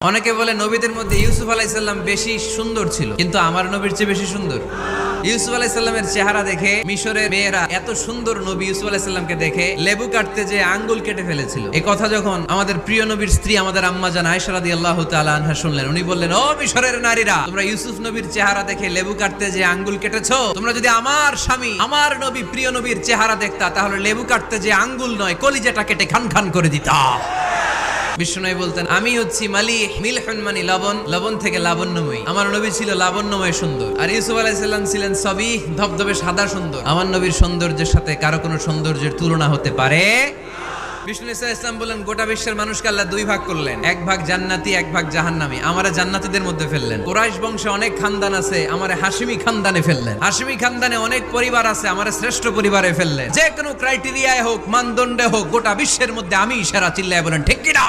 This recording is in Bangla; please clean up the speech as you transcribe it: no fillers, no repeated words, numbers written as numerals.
অনেকে বলে নবীদের মধ্যে ইউসুফ আলাইহিস সালাম বেশি সুন্দর ছিল, কিন্তু আমার নবীর চেয়ে বেশি সুন্দর। ইউসুফ আলাইহিস সালামের চেহারা দেখে মিশরের মেয়েরা এত সুন্দর নবী ইউসুফ আলাইহিস সালামকে দেখে লেবু কাটতে যে আঙ্গুল কেটে ফেলেছিল। এই কথা যখন আমাদের প্রিয় নবীর স্ত্রী আমাদের আম্মা জান আয়েশা রাদিয়াল্লাহু তাআলা আনহা শুনলেন, উনি বললেন, ও মিশরের নারীরা, তোমরা ইউসুফ নবীর চেহারা দেখে লেবু কাটতে যে আঙ্গুল কেটেছো, তোমরা যদি আমার স্বামী আমার নবী প্রিয় নবীর চেহারা দেখতা, তাহলে লেবু কাটতে যে আঙ্গুল নয় কলিজাটা কেটে খান খান করে দিতা। বিষ্ণুনবী বলতেন, আমি হচ্ছি মালিহ, মিলহুন মানে লবণ, লবণ থেকে লাবণ্যময়ী। আমার নবী ছিল লাবণ্যময় সুন্দর, আর ইউসুফ আলাইহিস সালাম ছিলেন সবিহ, ধবধবে সাদা সুন্দর। আমার নবীর সৌন্দর্যের সাথে কারো কোনো সৌন্দর্যের তুলনা হতে পারে। বিষ্ণু ইসলাম বললেন, গোটা বিশ্বের মানুষকে আল্লাহ দুই ভাগ করলেন, এক ভাগ জান্নাতি, এক ভাগ জাহান্নামী। আমারে জান্নাতীদের মধ্যে ফেললেন। কুরাইশ বংশে অনেক খানদান আছে, আমারে হাশিমি খানদানে ফেললেন। হাশিমি খানদানে অনেক পরিবার আছে, আমারে শ্রেষ্ঠ পরিবারে ফেললেন। যে কোনো ক্রাইটেরিয়ায় হোক, মানদণ্ডে হোক, গোটা বিশ্বের মধ্যে আমি সেরা। চিল্লায় বলেন ঠিক কিনা?